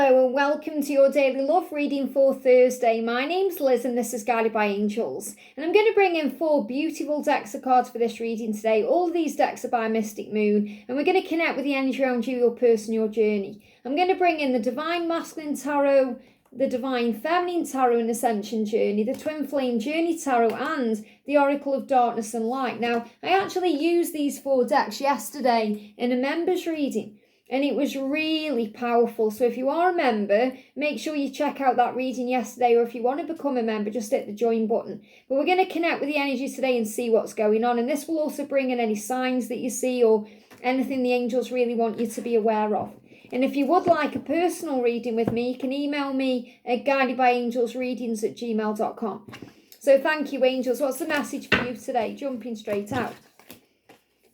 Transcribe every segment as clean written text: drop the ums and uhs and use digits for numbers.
Hello and welcome to your daily love reading for Thursday. My name's Liz and this is Guided by Angels. And I'm going to bring in 4 beautiful decks of cards for this reading today. All of these decks are by Mystic Moon and we're going to connect with the energy around you, your person, your journey. I'm going to bring in the Divine Masculine Tarot, the Divine Feminine Tarot and Ascension Journey, the Twin Flame Journey Tarot and the Oracle of Darkness and Light. Now, I actually used these 4 decks yesterday in a members reading. And it was really powerful. So if you are a member, make sure you check out that reading yesterday. Or if you want to become a member, just hit the join button. But we're going to connect with the energy today and see what's going on. And this will also bring in any signs that you see or anything the angels really want you to be aware of. And if you would like a personal reading with me, you can email me at guidedbyangelsreadings@gmail.com. So thank you, angels. What's the message for you today? Jumping straight out.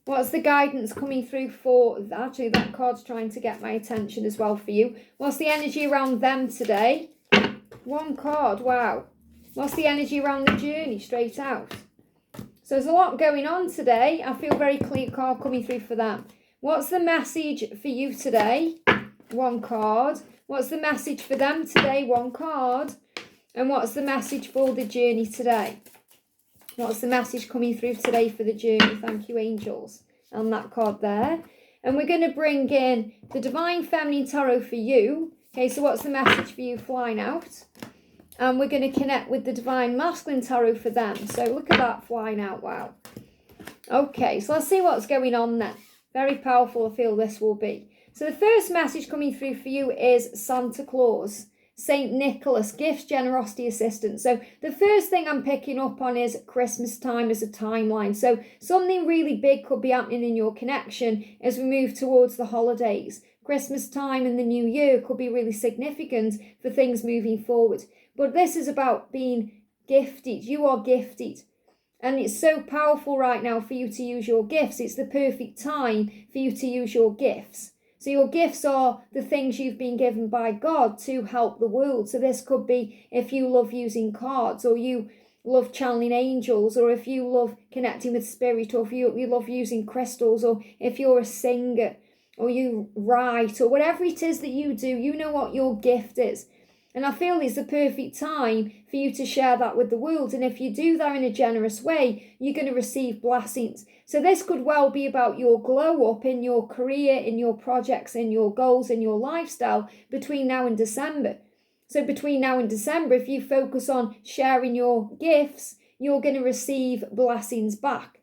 What's the guidance coming through for, actually that card's trying to get my attention as well for you. What's the energy around them today? 1 card, wow. What's the energy around the journey, straight out? So there's a lot going on today. I feel very clear card coming through for them. What's the message for you today? 1 card. What's the message for them today? 1 card. And what's the message for the journey today? What's the message coming through today for the journey? Thank you, angels. And that card there. And we're going to bring in the Divine Feminine Tarot for you. Okay, so what's the message for you flying out? And we're going to connect with the Divine Masculine Tarot for them. So look at that flying out, wow. Okay, so let's see what's going on then. Very powerful, I feel this will be. So the first message coming through for you is Santa Claus. Saint Nicholas, gifts, generosity, assistance. So the first thing I'm picking up on is Christmas time as a timeline. So something really big could be happening in your connection as we move towards the holidays. Christmas time and the new year could be really significant for things moving forward. But this is about being gifted. You are gifted. And it's so powerful right now for you to use your gifts. It's the perfect time for you to use your gifts. So your gifts are the things you've been given by God to help the world. So this could be if you love using cards, or you love channeling angels, or if you love connecting with spirit, or if you love using crystals, or if you're a singer, or you write, or whatever it is that you do, you know what your gift is. And I feel it's the perfect time for you to share that with the world. And if you do that in a generous way, you're going to receive blessings. So this could well be about your glow up in your career, in your projects, in your goals, in your lifestyle between now and December. So between now and December, if you focus on sharing your gifts, you're going to receive blessings back.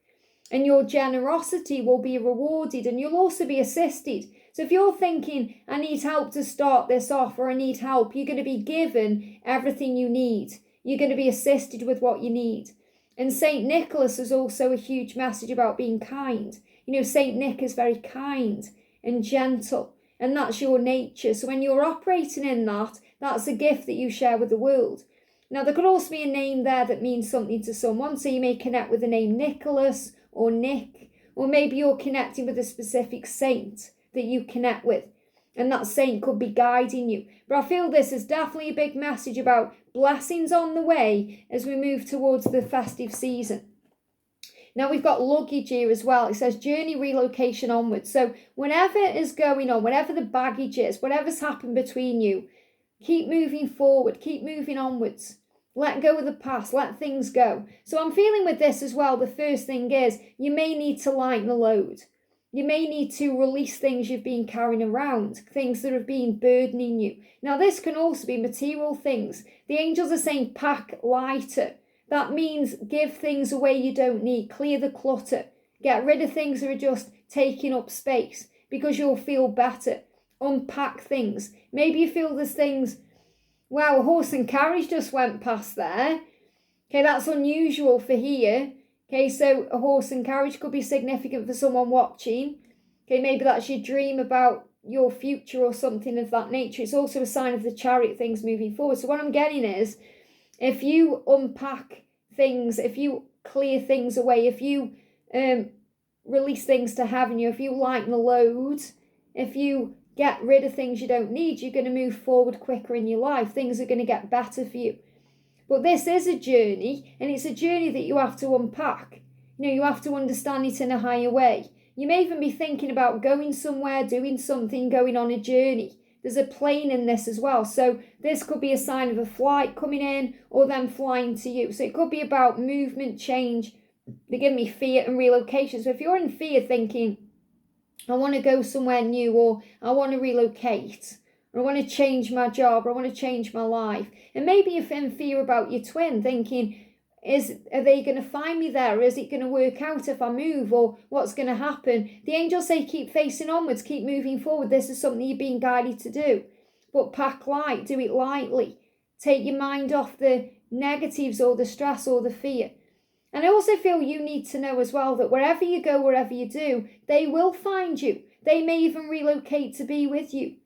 And your generosity will be rewarded and you'll also be assisted. So if you're thinking, I need help to start this off, or I need help, you're going to be given everything you need. You're going to be assisted with what you need. And Saint Nicholas is also a huge message about being kind. You know, Saint Nick is very kind and gentle, and that's your nature. So when you're operating in that, that's a gift that you share with the world. Now, there could also be a name there that means something to someone. So you may connect with the name Nicholas or Nick, or maybe you're connecting with a specific saint that you connect with, and that saint could be guiding you. But I feel this is definitely a big message about blessings on the way as we move towards the festive season. Now we've got luggage here as well. It says journey, relocation onwards. So whatever is going on, whatever the baggage is, whatever's happened between you, keep moving forward, keep moving onwards. Let go of the past, let things go. So I'm feeling with this as well, the first thing is you may need to lighten the load. You may need to release things you've been carrying around, things that have been burdening you. Now, this can also be material things. The angels are saying pack lighter. That means give things away you don't need. Clear the clutter. Get rid of things that are just taking up space because you'll feel better. Unpack things. Maybe you feel there's things, wow, a horse and carriage just went past there. Okay, that's unusual for here. Okay, so a horse and carriage could be significant for someone watching. Okay, maybe that's your dream about your future or something of that nature. It's also a sign of the Chariot, things moving forward. So what I'm getting is, if you unpack things, if you clear things away, if you release things to heaven, if you lighten the load, if you get rid of things you don't need, you're going to move forward quicker in your life. Things are going to get better for you. But this is a journey, and it's a journey that you have to unpack. You know, you have to understand it in a higher way. You may even be thinking about going somewhere, doing something, going on a journey. there's a plane in this as well. So this could be a sign of a flight coming in or them flying to you. So it could be about movement, change. They give me fear and relocation. So if you're in fear thinking, I want to go somewhere new, or I want to relocate, or I want to change my job, or I want to change my life. And maybe you're in fear about your twin, thinking, are they going to find me there? Or is it going to work out if I move? Or what's going to happen? The angels say keep facing onwards, keep moving forward. This is something you're being guided to do. But pack light, do it lightly. Take your mind off the negatives or the stress or the fear. And I also feel you need to know as well that wherever you go, wherever you do, they will find you. They may even relocate to be with you.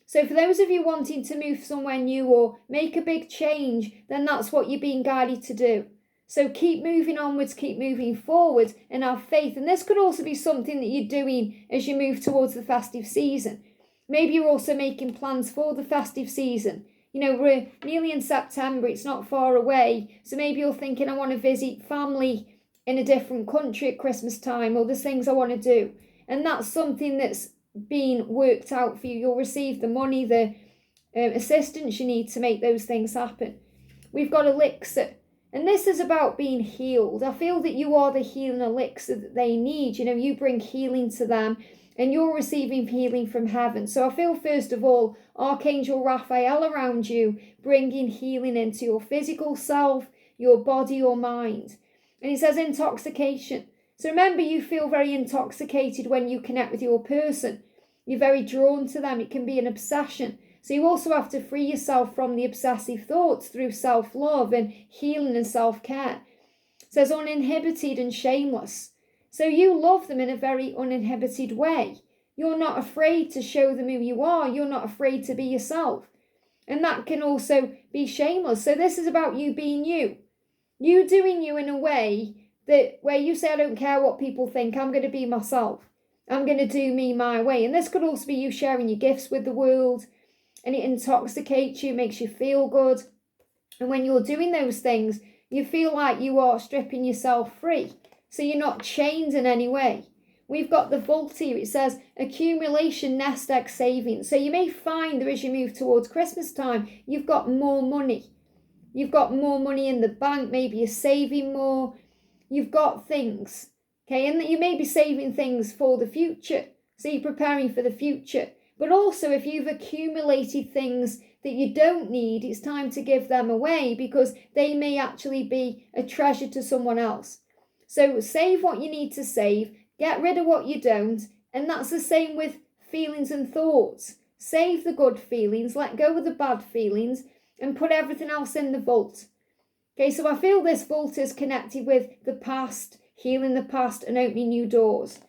So for those of you wanting to move somewhere new or make a big change, then that's what you're being guided to do. So keep moving onwards, keep moving forward and have faith. And this could also be something that you're doing as you move towards the festive season. Maybe you're also making plans for the festive season. You know, we're nearly in September, it's not far away. So maybe you're thinking, I want to visit family in a different country at Christmas time, or there's things I want to do. And that's something that's been worked out for you. You'll receive the money, the assistance you need to make those things happen. We've got elixir. And this is about being healed. I feel that you are the healing elixir that they need. You know, you bring healing to them and you're receiving healing from heaven. So I feel, first of all, Archangel Raphael around you, bringing healing into your physical self, your body, your mind. And he says intoxication. So remember, you feel very intoxicated when you connect with your person. You're very drawn to them. It can be an obsession. So you also have to free yourself from the obsessive thoughts through self-love and healing and self-care. It says uninhibited and shameless. So you love them in a very uninhibited way. You're not afraid to show them who you are. You're not afraid to be yourself. And that can also be shameless. So this is about you being you. You doing you in a way that where you say, I don't care what people think. I'm going to be myself. I'm going to do me my way. And this could also be you sharing your gifts with the world. And it intoxicates you, makes you feel good. And when you're doing those things, you feel like you are stripping yourself free. So you're not chained in any way. We've got the vault here. It says accumulation, nest egg savings. So you may find that as you move towards Christmas time, you've got more money. You've got more money in the bank. Maybe you're saving more. You've got things. Okay, and you may be saving things for the future. So you're preparing for the future. But also, if you've accumulated things that you don't need, it's time to give them away because they may actually be a treasure to someone else. So save what you need to save, get rid of what you don't, and that's the same with feelings and thoughts. Save the good feelings, let go of the bad feelings, and put everything else in the vault. Okay, so I feel this vault is connected with the past, healing the past and opening new doors.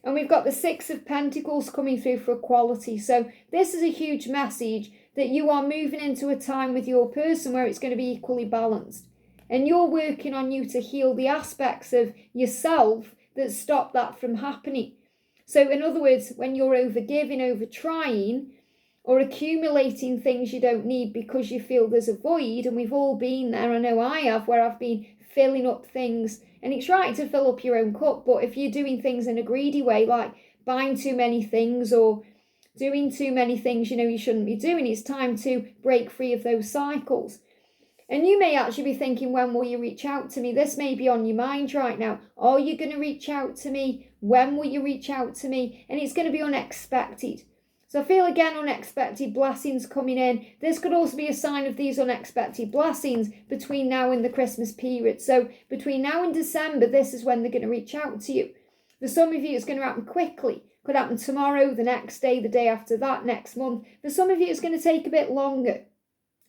And we've got the Six of Pentacles coming through for equality. So this is a huge message that you are moving into a time with your person where it's going to be equally balanced. And you're working on you to heal the aspects of yourself that stop that from happening. So in other words, when you're overgiving, over trying, or accumulating things you don't need because you feel there's a void, and we've all been there, I know I have, where I've been filling up things. And it's right to fill up your own cup, but if you're doing things in a greedy way, like buying too many things or doing too many things you shouldn't be doing, it's time to break free of those cycles. And you may actually be thinking, when will you reach out to me? This may be on your mind right now. Are you going to reach out to me? When will you reach out to me? And it's going to be unexpected. So I feel again unexpected blessings coming in. This could also be a sign of these unexpected blessings between now and the Christmas period. So between now and December, this is when they're going to reach out to you. For some of you, it's going to happen quickly. Could happen tomorrow, the next day, the day after that, next month. For some of you, it's going to take a bit longer.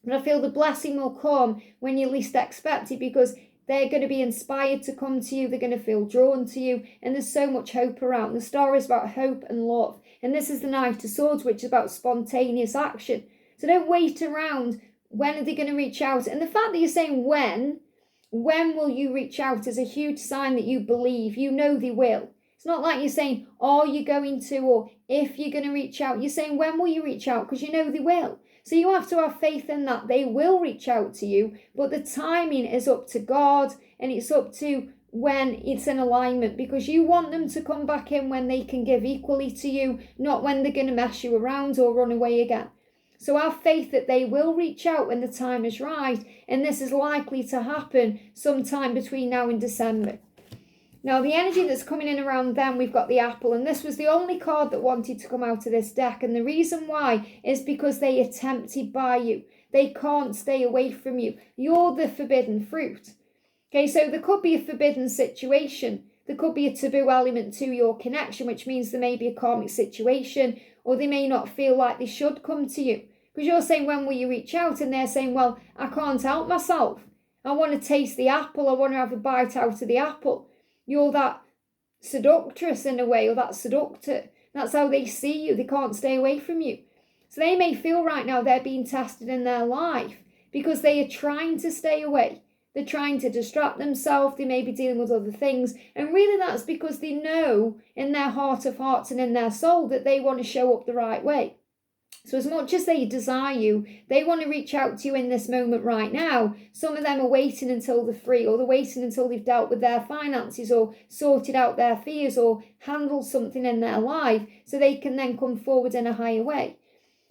But I feel the blessing will come when you least expect it, because they're going to be inspired to come to you. They're going to feel drawn to you. And there's so much hope around. The star is about hope and love. And this is the Knight of Swords, which is about spontaneous action. So don't wait around. When are they going to reach out? And the fact that you're saying when will you reach out, is a huge sign that you believe. You know they will. It's not like you're saying, are you going to, or if you're going to reach out. You're saying, when will you reach out? Because you know they will. So you have to have faith in that they will reach out to you, but the timing is up to God, and it's up to when it's in alignment, because you want them to come back in when they can give equally to you, not when they're going to mess you around or run away again. So have faith that they will reach out when the time is right, and this is likely to happen sometime between now and December. Now, the energy that's coming in around them, we've got the apple, and this was the only card that wanted to come out of this deck, and the reason why is because they are tempted by you. They can't stay away from you. You're the forbidden fruit. Okay, so there could be a forbidden situation. There could be a taboo element to your connection, which means there may be a karmic situation, or they may not feel like they should come to you. Because you're saying, when will you reach out? And they're saying, well, I can't help myself. I want to taste the apple. I want to have a bite out of the apple. You're that seductress in a way, or that seductor. That's how they see you. They can't stay away from you. So they may feel right now they're being tested in their life because they are trying to stay away. They're trying to distract themselves. They may be dealing with other things. And really that's because they know in their heart of hearts and in their soul that they want to show up the right way. So as much as they desire you, they want to reach out to you in this moment right now. Some of them are waiting until they're free, or they're waiting until they've dealt with their finances or sorted out their fears or handled something in their life so they can then come forward in a higher way.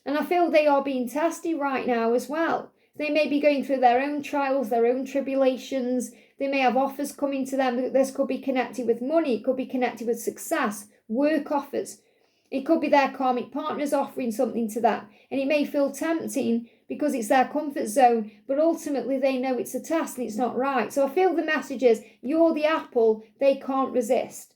And I feel they are being tested right now as well. They may be going through their own trials, their own tribulations. They may have offers coming to them. This could be connected with money. It could be connected with success, work offers. It could be their karmic partners offering something to that. And it may feel tempting because it's their comfort zone, but ultimately they know it's a test and it's not right. So I feel the message is, you're the apple they can't resist.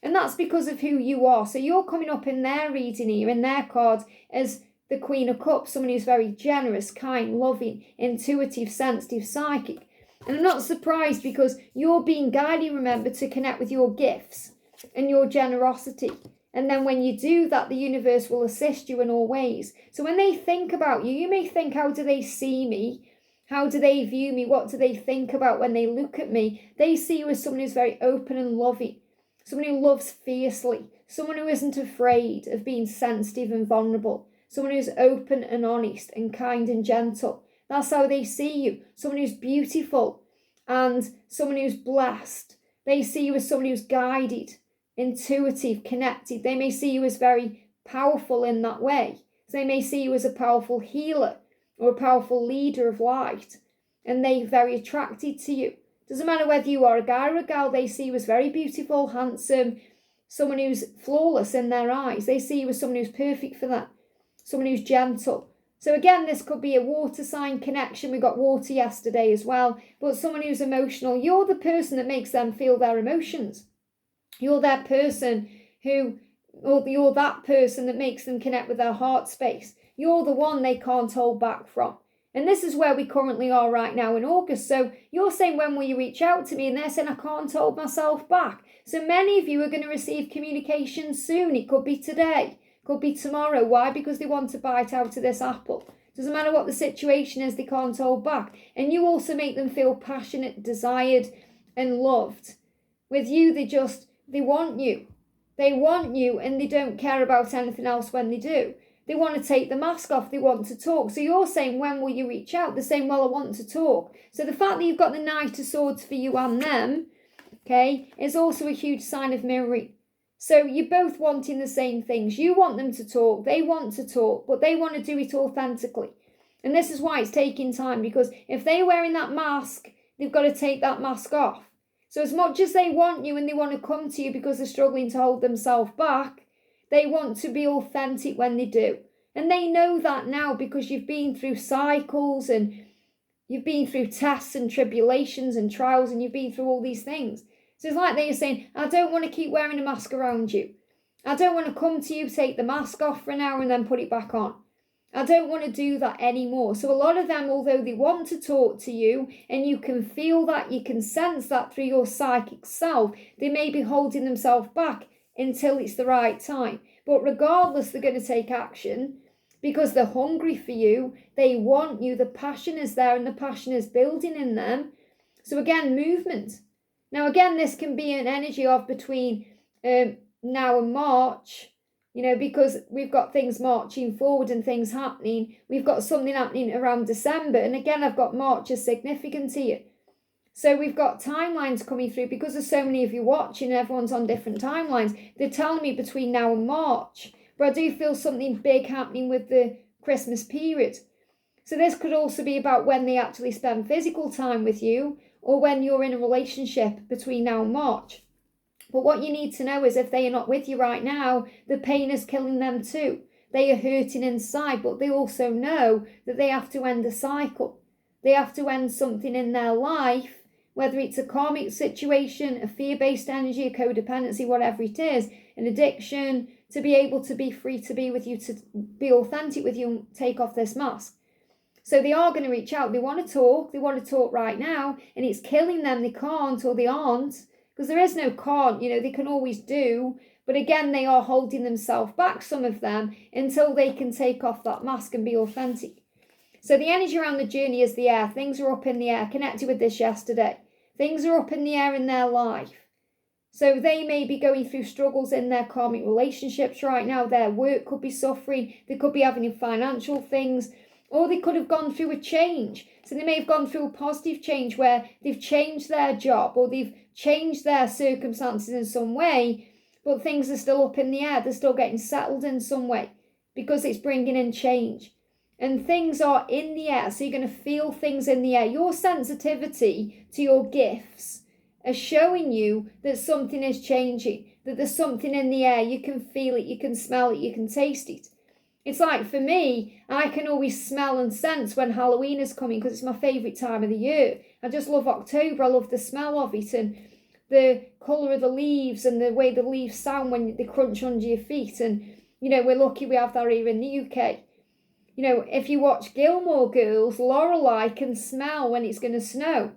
And that's because of who you are. So you're coming up in their reading here, in their cards, as the Queen of Cups, someone who's very generous, kind, loving, intuitive, sensitive, psychic. And I'm not surprised because you're being guided, remember, to connect with your gifts and your generosity. And then when you do that, the universe will assist you in all ways. So when they think about you, you may think, how do they see me? How do they view me? What do they think about when they look at me? They see you as someone who's very open and loving, someone who loves fiercely, someone who isn't afraid of being sensitive and vulnerable, someone who's open and honest and kind and gentle. That's how they see you. Someone who's beautiful and someone who's blessed. They see you as someone who's guided, intuitive, connected. They may see you as very powerful in that way. So they may see you as a powerful healer or a powerful leader of light, and they're very attracted to you. Doesn't matter whether you are a guy or a gal, they see you as very beautiful, handsome, someone who's flawless in their eyes. They see you as someone who's perfect for that, someone who's gentle. So again, this could be a water sign connection. We got water yesterday as well, but someone who's emotional. You're the person that makes them feel their emotions. You're that person you're that person that makes them connect with their heart space. You're the one they can't hold back from. And this is where we currently are right now in August. So you're saying, when will you reach out to me? And they're saying, I can't hold myself back. So many of you are going to receive communication soon. It could be today, could be tomorrow. Why? Because they want to bite out of this apple. Doesn't matter what the situation is, they can't hold back. And you also make them feel passionate, desired, and loved. With you, they want you. They want you, and they don't care about anything else when they do. They want to take the mask off. They want to talk. So you're saying, when will you reach out? They're saying, well, I want to talk. So the fact that you've got the Knight of Swords for you and them, okay, is also a huge sign of mirroring. So you're both wanting the same things. You want them to talk. They want to talk, but they want to do it authentically. And this is why it's taking time, because if they're wearing that mask, they've got to take that mask off. So as much as they want you and they want to come to you because they're struggling to hold themselves back, they want to be authentic when they do. And they know that now because you've been through cycles and you've been through tests and tribulations and trials, and you've been through all these things. So it's like they're saying, I don't want to keep wearing a mask around you. I don't want to come to you, take the mask off for an hour and then put it back on. I don't want to do that anymore. So a lot of them, although they want to talk to you and you can feel that, you can sense that through your psychic self, they may be holding themselves back until it's the right time. But regardless, they're going to take action because they're hungry for you. They want you. The passion is there and the passion is building in them. So again, movement. Now again, this can be an energy of between now and March, because we've got things marching forward and things happening. We've got something happening around December. And again, I've got March as significant here. So we've got timelines coming through because there's so many of you watching and everyone's on different timelines. They're telling me between now and March. But I do feel something big happening with the Christmas period. So this could also be about when they actually spend physical time with you, or when you're in a relationship between now and March. But what you need to know is if they are not with you right now, the pain is killing them too. They are hurting inside, but they also know that they have to end a cycle. They have to end something in their life, whether it's a karmic situation, a fear-based energy, a codependency, whatever it is, an addiction, to be able to be free to be with you, to be authentic with you and take off this mask. So they are going to reach out. They want to talk right now, and it's killing them. They can't, or they aren't, because there is no can't, they can always do. But again, they are holding themselves back, some of them, until they can take off that mask and be authentic. So the energy around the journey is the air. Things are up in the air. Connected with this yesterday. Things are up in the air in their life. So they may be going through struggles in their karmic relationships right now. Their work could be suffering. They could be having financial things. Or they could have gone through a change. So they may have gone through a positive change where they've changed their job or they've changed their circumstances in some way, but things are still up in the air. They're still getting settled in some way because it's bringing in change. And things are in the air, so you're going to feel things in the air. Your sensitivity to your gifts are showing you that something is changing, that there's something in the air. You can feel it, you can smell it, you can taste it. It's like for me, I can always smell and sense when Halloween is coming because it's my favourite time of the year. I just love October. I love the smell of it and the colour of the leaves and the way the leaves sound when they crunch under your feet. And, we're lucky we have that here in the UK. If you watch Gilmore Girls, Lorelai can smell when it's going to snow.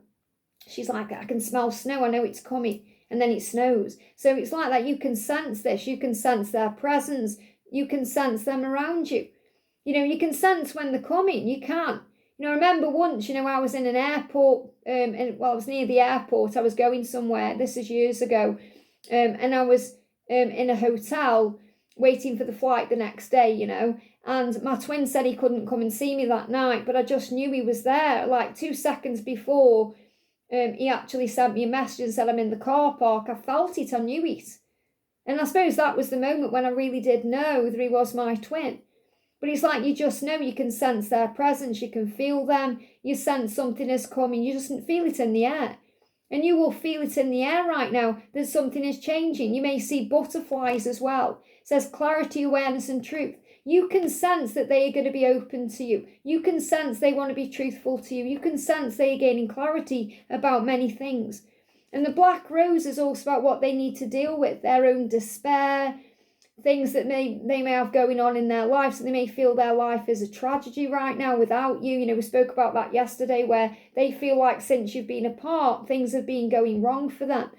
She's like, I can smell snow. I know it's coming. And then it snows. So it's like that. You can sense this. You can sense their presence. You can sense them around you. You can sense when they're coming. You can. I remember once, I was in an airport, I was near the airport. I was going somewhere. This is years ago. And I was in a hotel waiting for the flight the next day, And my twin said he couldn't come and see me that night, but I just knew he was there. Like 2 seconds before, he actually sent me a message and said, I'm in the car park. I felt it. I knew it. And I suppose that was the moment when I really did know that he was my twin. But it's like you just know, you can sense their presence, you can feel them, you sense something is coming, you just feel it in the air. And you will feel it in the air right now that something is changing. You may see butterflies as well. It says clarity, awareness and truth. You can sense that they are going to be open to you. You can sense they want to be truthful to you. You can sense they are gaining clarity about many things. And the black rose is also about what they need to deal with, their own despair, things that they may have going on in their life. So they may feel their life is a tragedy right now without you. We spoke about that yesterday, where they feel like since you've been apart, things have been going wrong for them.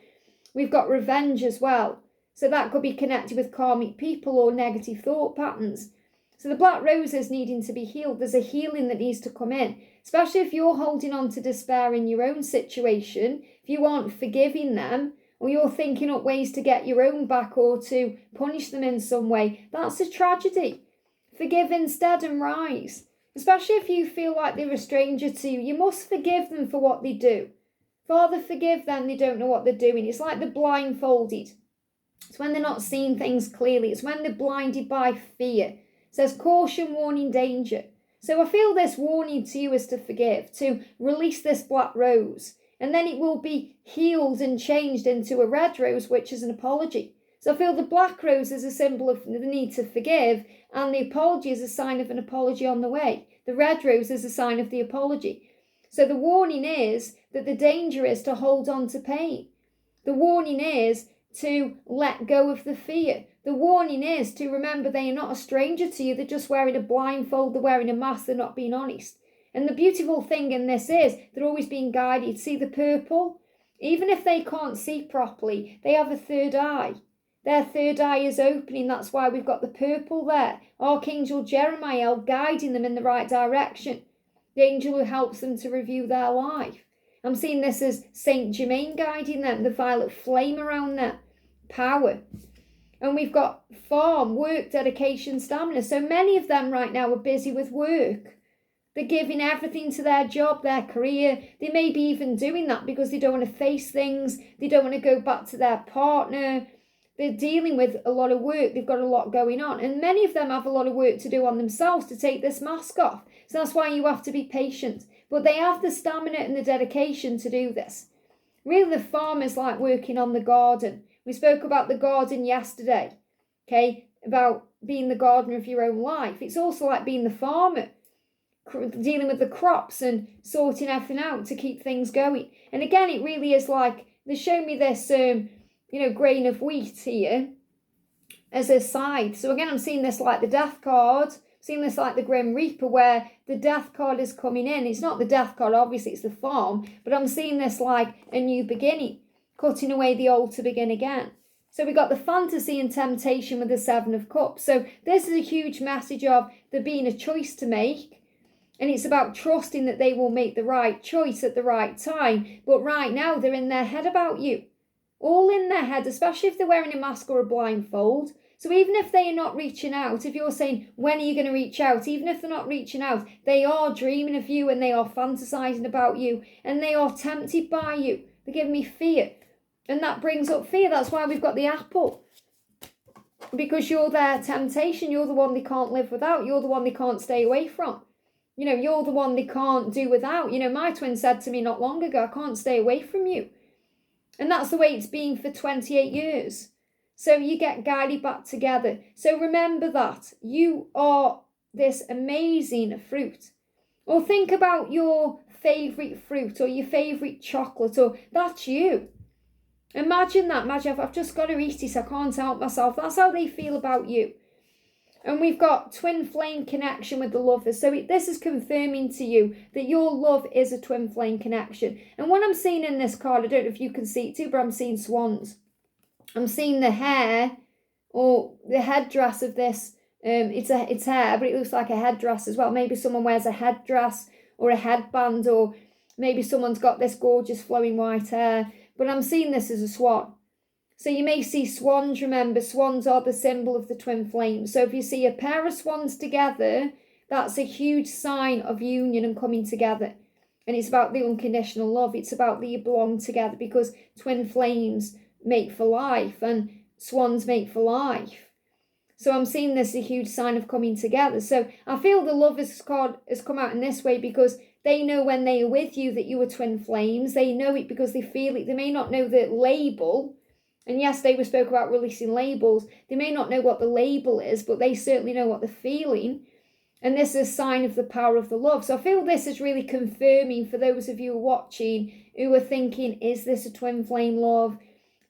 We've got revenge as well. So that could be connected with karmic people or negative thought patterns. So the black rose is needing to be healed. There's a healing that needs to come in, especially if you're holding on to despair in your own situation, if you aren't forgiving them, or you're thinking up ways to get your own back or to punish them in some way. That's a tragedy. Forgive instead and rise. Especially if you feel like they're a stranger to you. You must forgive them for what they do. Father, forgive them. They don't know what they're doing. It's like they're blindfolded. It's when they're not seeing things clearly. It's when they're blinded by fear. It says caution, warning, danger. So I feel this warning to you is to forgive, to release this black rose. And then it will be healed and changed into a red rose, which is an apology. So I feel the black rose is a symbol of the need to forgive, and the apology is a sign of an apology on the way. The red rose is a sign of the apology. So the warning is that the danger is to hold on to pain. The warning is to let go of the fear. The warning is to remember they are not a stranger to you. They're just wearing a blindfold. They're wearing a mask. They're not being honest. And the beautiful thing in this is they're always being guided. See the purple? Even if they can't see properly, they have a third eye. Their third eye is opening. That's why we've got the purple there. Archangel Jeremiah guiding them in the right direction. The angel who helps them to review their life. I'm seeing this as Saint Germain guiding them, the violet flame around them. Power. And we've got farm, work, dedication, stamina. So many of them right now are busy with work. They're giving everything to their job, their career. They may be even doing that because they don't want to face things. They don't want to go back to their partner. They're dealing with a lot of work. They've got a lot going on. And many of them have a lot of work to do on themselves to take this mask off. So that's why you have to be patient. But they have the stamina and the dedication to do this. Really, the farmer's like working on the garden. We spoke about the garden yesterday, okay, about being the gardener of your own life. It's also like being the farmer, dealing with the crops and sorting everything out to keep things going. And again, it really is like, they show me this, grain of wheat here as a side. So again, I'm seeing this like the death card, seeing this like the Grim Reaper, where the death card is coming in. It's not the death card, obviously, it's the farm, but I'm seeing this like a new beginning, cutting away the old to begin again. So we got the fantasy and temptation with the Seven of Cups. So this is a huge message of there being a choice to make. And it's about trusting that they will make the right choice at the right time. But right now, they're in their head about you. All in their head, especially if they're wearing a mask or a blindfold. So even if they are not reaching out, if you're saying, when are you going to reach out? Even if they're not reaching out, they are dreaming of you and they are fantasizing about you. And they are tempted by you. They're giving me fear. And that brings up fear. That's why we've got the apple. Because you're their temptation. You're the one they can't live without. You're the one they can't stay away from. You're the one they can't do without. My twin said to me not long ago, I can't stay away from you. And that's the way it's been for 28 years. So you get guided back together. So remember that. You are this amazing fruit. Or think about your favourite fruit or your favourite chocolate, or that's you. Imagine that. Imagine, I've just got to eat it. I can't help myself. That's how they feel about you. And we've got twin flame connection with the lovers. So this is confirming to you that your love is a twin flame connection. And what I'm seeing in this card, I don't know if you can see it too, but I'm seeing swans. I'm seeing the hair or the headdress of this. It's hair, but it looks like a headdress as well. Maybe someone wears a headdress or a headband, or maybe someone's got this gorgeous flowing white hair. But I'm seeing this as a swan. So you may see swans. Remember, swans are the symbol of the twin flames. So if you see a pair of swans together, that's a huge sign of union and coming together. And it's about the unconditional love. It's about that you belong together, because twin flames make for life and swans make for life. So I'm seeing this as a huge sign of coming together. So I feel the lovers card has come out in this way because they know when they are with you that you are twin flames. They know it because they feel it. They may not know the label. And yes, we spoke about releasing labels. They may not know what the label is, but they certainly know what they're feeling. And this is a sign of the power of the love. So I feel this is really confirming for those of you watching who are thinking, is this a twin flame love?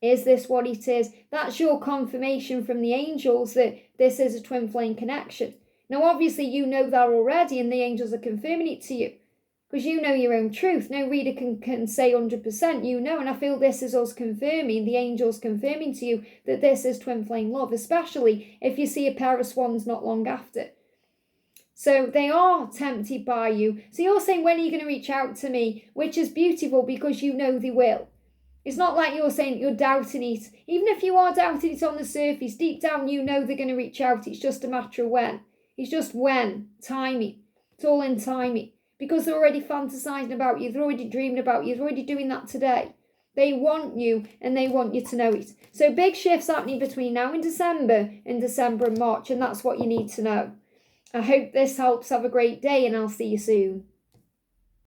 Is this what it is? That's your confirmation from the angels that this is a twin flame connection. Now, obviously, you know that already, and the angels are confirming it to you. Because you know your own truth. No reader can say 100%, you know. And I feel this is us confirming, the angels confirming to you that this is twin flame love, especially if you see a pair of swans not long after. So they are tempted by you. So you're saying, when are you going to reach out to me? Which is beautiful because you know they will. It's not like you're saying you're doubting it. Even if you are doubting it on the surface, deep down you know they're going to reach out. It's just a matter of when. It's just when. Timing. It's all in timing. Because they're already fantasizing about you. They're already dreaming about you. They're already doing that today. They want you and they want you to know it. So big shifts happening between now and December and March. And that's what you need to know. I hope this helps. Have a great day and I'll see you soon.